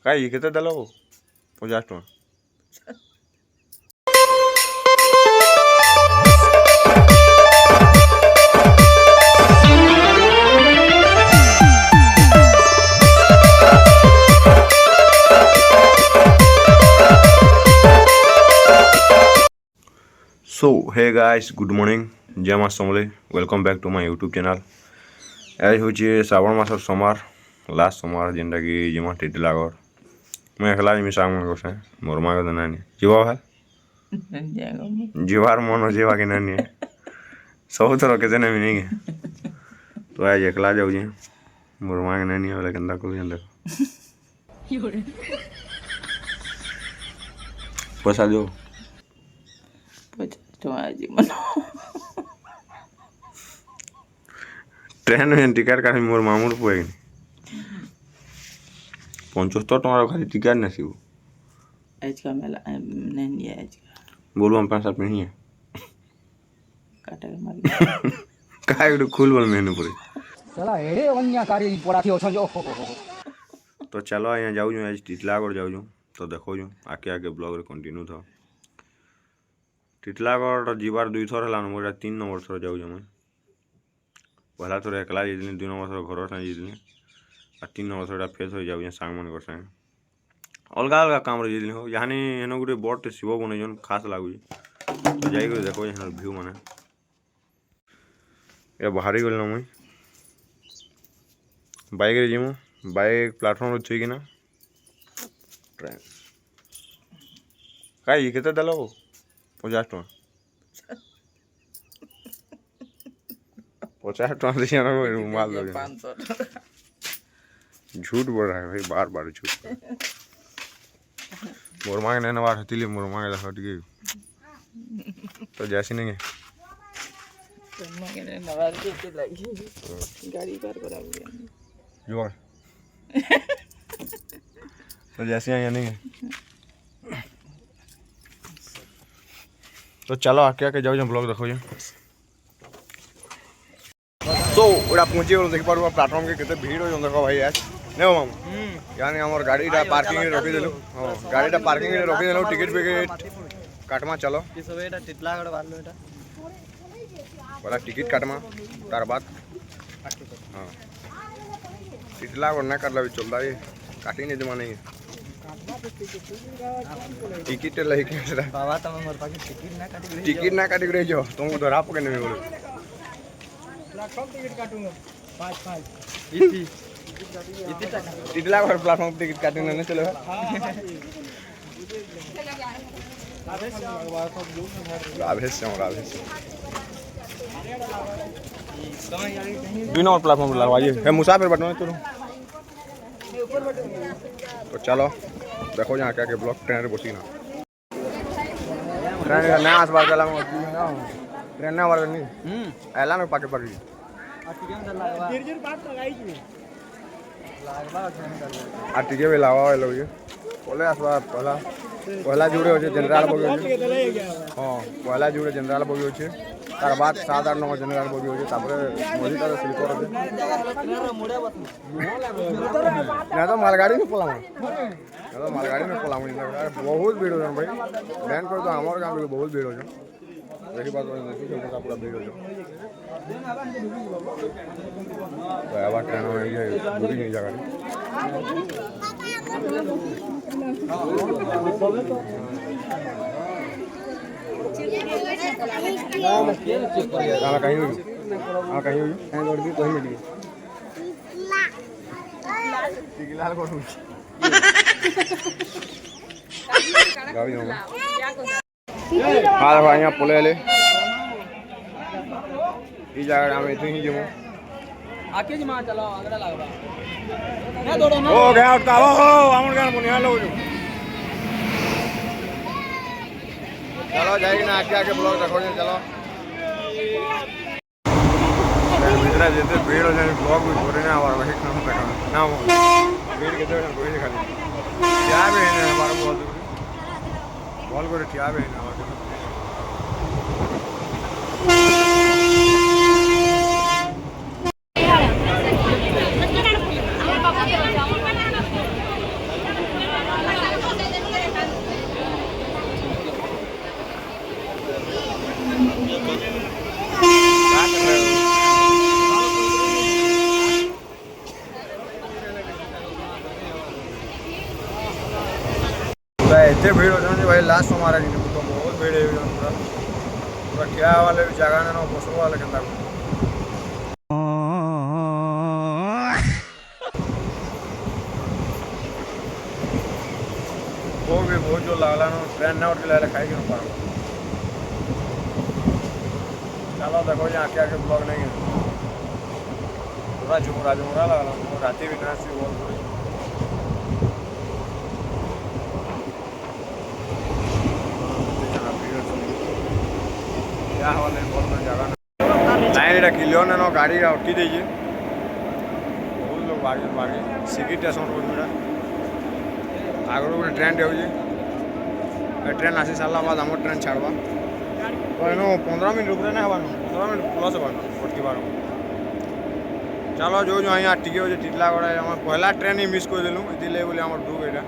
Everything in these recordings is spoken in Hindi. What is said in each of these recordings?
କାଇଁ କେତେ ଦେଲ 50 ଟଙ୍କା। So hey guys good morning जय माँ Samalei welcome back to my YouTube channel. आज हूँ श्रावण मासर सोमवार लास्ट सोमवार जेनटा कि जिमा टिटलागढ़ मैं एकला जिमी सामने गोसे मोर माँ को नानी जीवा भाई जीवार मन जीवा कि नानी सब थर के नहीं मिलेंगे तो आज एकला जाऊ मोर माँ के नानी वाला केंदा को देखो पैसा दो ट्रेन में टिकट काटी मोर मामूर पुए 75 टका खाली टिकट नसीब आज का मेला नहीं है आज का बोलो हम 5 नहीं है काटे मार काय खुल बोल मेनू पूरी चला एड़े वन्या कार्य पड़ा थी ओछो जो तो चलो यहाँ जाऊ आज टिटलागढ़ जाऊ तो देखो आके आके ब्लॉग रे कंटिन्यू था टिटलागढ़ जीवार 2 थर है मोर 3 नंबर थर जाऊ मैं पहला थोड़ा एकला जाइए 2 नंबर थर घर साथ जाइए और 3 नंबर थोड़ा फेस हो जाऊ सांग मन सागे अलग अलग काम जाइए हो यहाँ हेन गोटे बड़े शिव बन खास लगुच तो जाइए देखो यहाँ भ्यू मैंने ये बाहरी गल मुई बाइक रे जीमु बाइक प्लाटफॉर्म थी कि ना ट्रेन कहीं केते देल 50 टका 50 टका दिया माल दो झूठ बोल रहा है भाई बार बार झूठ मोर मांगे नहीं नवार होती मोर मांगे देखो टिके तो जैसी नहीं है गाड़ी पार करा जोर तो जैसे यहाँ नहीं है तो चलो आके आके जाओ ब्लॉग देखो तो उड़ा पहुंचे देख पार प्लाटफॉर्म के कितने भीड़ हो देखो भाई आज नहीं मामू यानी हमार गाड़ी पार्किंग रखी दिलु गाड़ी पार्किंग रखी दिलु टिकट विकेट काटमा चलो टिटलागढ़ वालो एटा बड़ा टिकट काटमा तार बाद हाँ टिटलागढ़ ना काटला भी चलता है काटी नहीं जमा नहीं टिकट लेके बाबा तुम मोर पाके टिकट ना काटी रही जो तुमको धरा पके नहीं बोलो प्लेटफॉर्म टिकट काटूंगा 5 इति टिटलागढ़ प्लेटफॉर्म टिकट काटने नहीं चलो राधेश 2 नंबर प्लेटफॉर्म लगवाइए है मुसाफिर बटन चलो तो चलो देखो यहाँ क्या के ब्लॉक ट्रेन बसी ना ट्रेन का नया आसपास गला में ट्रेन ना वाला नहीं ऐला में पाके पकड़ी आ टिके भी लावा है लोग ये बोले आसपास पहला जुड़े हो जनरल बोगी हाँ पहला जुड़े जनरल बोगी हो तार बाद 7-8 नंबर जनरल बोगी हो मझी तार स्लीपर अच्छे ना तो मालगाड़ी में पलाम तो मालगाड़ी में पलाम बहुत भीड़ हो भाई बैन कर तो हमारे गाँव में बहुत भीड़ हो यही बात पूरा भीड़ हो ट्रेन में बुरी नहीं जगह कहीं हुई कहीं हुई कहीं मिली हाँ भाई यहाँ पुले जगह आम इतनी ही जीमु आके जी मां चलो अगड़ा लागबा ओ गया उठता ओ हमर गान बुनिया लो चलो जाएगी ना आके आके ब्लॉग देखो चलो मित्रा जैसे भीड़ हो जाए ब्लॉग भी पूरे ना और वही काम तक ना भीड़ के तो कोई नहीं खाली क्या भी है हमारा बहुत बॉल को क्या भी है ना एते भीड़ हो भाई लास्ट हमारा नहीं तो बहुत भीड़ है पूरा पूरा क्या वाले जगह ना बसो वाले के वो भी बहुत जो लगला ना ट्रेन ना उठ ले खाई के पारो चलो देखो यहाँ आके ब्लॉग नहीं है पूरा झुमरा झुमरा लगला राती भी ट्रेन से बहुत पूरी क्या हाल है बहुत जगह लाइन किलो ना गाड़ी अटकी देजी बहुत लोग बागे सिटी स्टेशन रोड में आगे गोटे ट्रेन जाऊँगी ट्रेन आसी सारा बाद आम ट्रेन छाड़वा तो इन 15 मिनट रुकने ना हवा 15 मिनट प्लस हवा अटकबार चलो जो जो अँ टिके हो टिटलागढ़ आम पहला ट्रेन ही मिस कर देलु इतने बोले आम दुख यहाँ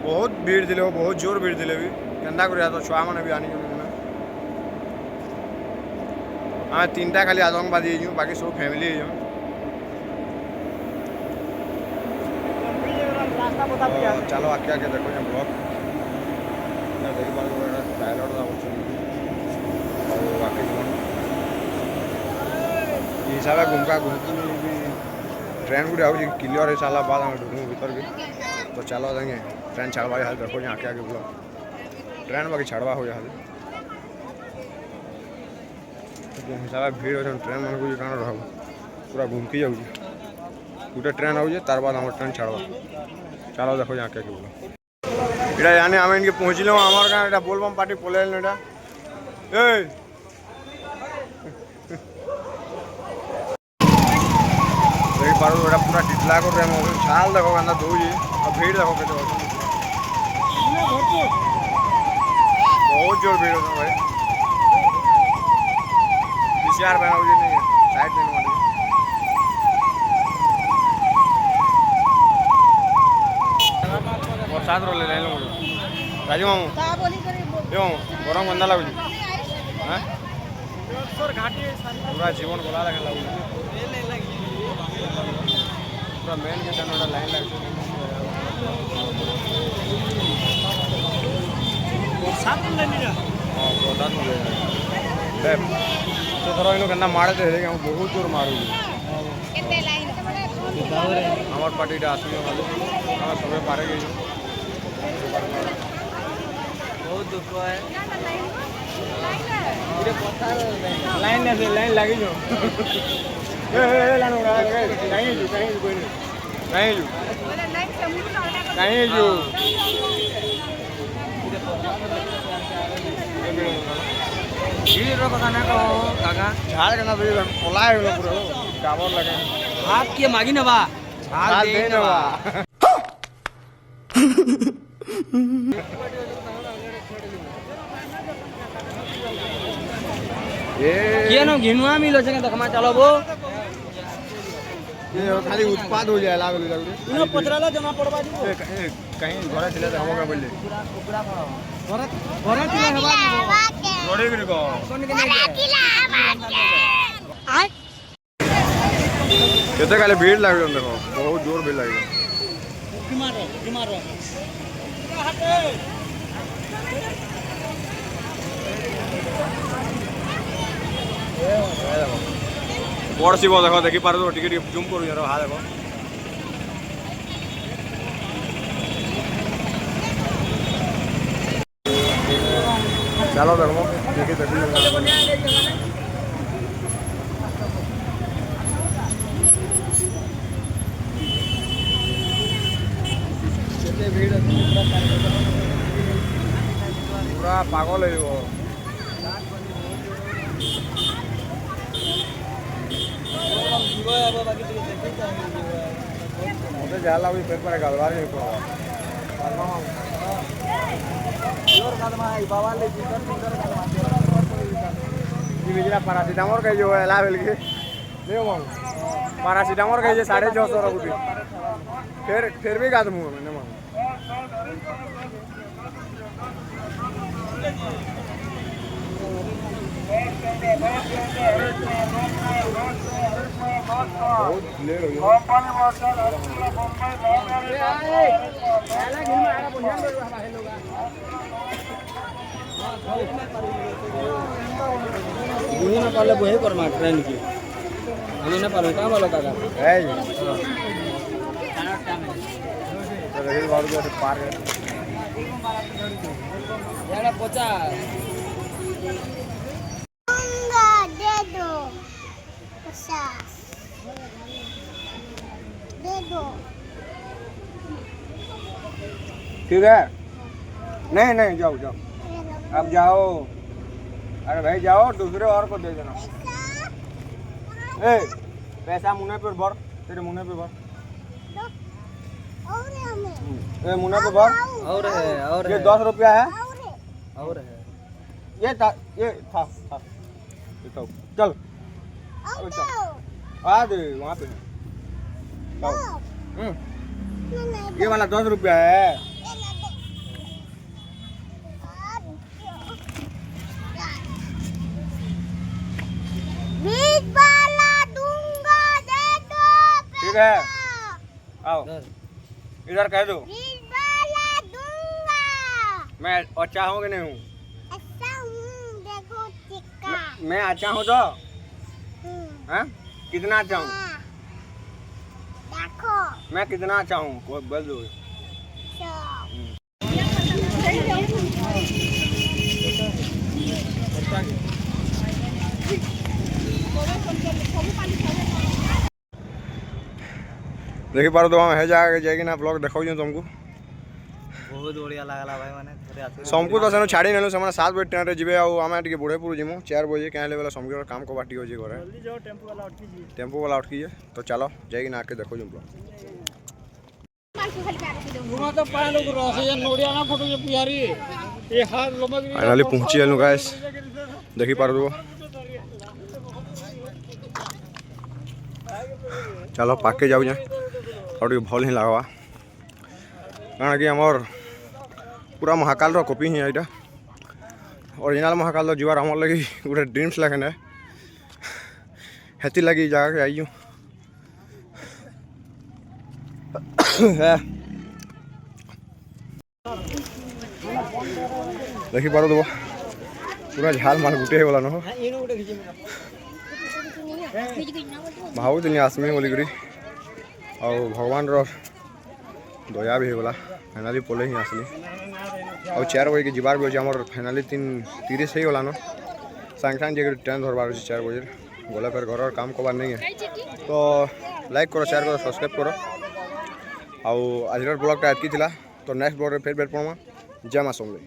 बहुत भीड़ थे बहुत जोर भीड़ थे भी केन्दा कर तो छुआ मैंने भी आनी आम 3टा खाली आतंकवादी बाकी सब फैमिली चलो आके आके देखो ये ब्लॉग देखी पार्को डायलॉग बाकी हिसाब से घुमका घूमती ट्रेन गुटे आऊँ क्लियर है सारा बाद आम ढूंढू भीतर भी तो चलो देंगे ट्रेन छाड़वा हाल देखो आके आके ब्लॉग ट्रेन बाकी छाड़वा हो हाल हिसाब से भीड़ हो ट्रेन मन को कौन रह पूरा घूमकी जाऊँ गोटे ट्रेन आऊे तार बाद आम ट्रेन छाड़वा चलो देखो यहाँ क्या बोलो इटा यानी आम इनके पहुँचल हमार गाँव बोलबम पार्टी पलैल इटा देख पारो एटा पूरा टिटलागढ़ छाल देखो क्या दौजी और भीड़ देखो के बहुत जोर भीड़ होता भाई PCR बना नहीं साइड में बरसात रो ले राजू मामू क्यों गरम गंदा लगुच पूरा जीवन गला लगे लगुच पूरा मेन के लाइन लगे तो थोड़ा इन के मारे थे बहुत जोर मारू हमार पार्टी आसू सब पारे गई बहुत दुख है लाइन लाइन लगी जो कहीं जो झाड़ के ना पोला पूरा टावर लगे हाथ के मागी नवा हाथ दे नवा ये नो घिनुआ मिलो छे देखमा चलो बो ये खाली उत्पाद हो जाए लागल इनो पचराला जमा पड़वा दिबो कहीं घरे चले त हमका बोले घरे घरे चले हवा रोडे गिर को कोन के नहीं आय केते काले भीड़ लागल देखो बहुत जोर भीड़ लागल बीमार बड़ शिव देखो देखी पार टिके जूम करू यार हा देखो चलो देखो देखी देखी पूरा पागल है मुझे जाला भी पेपर गलवार नहीं पड़ा पैरासीटामोल कही जो है बेल के पैरासीटामोल कही 650 रुपये फिर भी गाद मुँह मैंने मांग बुनी ना पाले वही कर मार ट्रेन की बुनी ना पाले कहाँ वाला काका यार पोचा दे दो 50 दे दो ठीक है नहीं नहीं जाओ जाओ अब जाओ अरे भाई जाओ दूसरे और को दे देना ए पैसा मुन्ने पे भर तेरे मुन्ने पे भर और हमें ए मुन्ने पे भर और ये 10 रुपया है और है ये था ये तो चल और चल आ दे वहाँ पे ये वाला 10 रुपया है बीच वाला दूंगा दे दो ठीक है आओ इधर कह दो बीच वाला दूंगा मैं अच्छा हूँ कि नहीं हूँ अच्छा हूँ देखो चिक्का मैं अच्छा हूँ तो हाँ कितना अच्छा हूँ हाँ। देखो मैं कितना अच्छा हूँ कोई बोल दो देखी पारो तो है जाएगी ना ब्लॉग देखो तुमको बहुत बढ़िया लागला भाई माने समकु तो सेनो छाड़ी नेलु समय 7 बजे ट्रेन रे जिबे आ आमे टिके बुढ़ेपुर जिमु 4 बजे क्या लेवल समकु काम को बाटी हो जी घरे जल्दी जाओ टेम्पो वाला अटकी जी तो चलो जाएगी ना आके देखो ब्लॉग घुमा तो पाए लोग रस ये नोडिया ना फोटो ये पियारी ये हाथ लमक फाइनली पहुंची हेलु गाइस देखी पारो तो चलो पाके जाऊ जा और टिके भल ही लागवा कारण कि हमर पूरा महाकाल रो कॉपी ही एटा ओरिजिनल महाकाल रो जुआर हमर लगी गोटे ड्रीम्स लगे ना हेती लगी जगह के आइयो देखी पारो तो पूरा झाल माल गुटे वाला न भाव दिन आसमी बोलिक और भगवान रो दया भी होगा फाइनाली पले ही आसली और 4 बजे के जीवार भी अच्छे फाइनाली 3:30 ही गला न सांग सांग जगह ट्रेन धरबार 4 बजे गला फिर घर काम करवार नहीं है तो लाइक करो शेयर करो सब्सक्राइब करो और आज ब्लॉग एतकी तो नेक्स्ट ब्लॉग फिर भेट पड़मा जय माँ समले।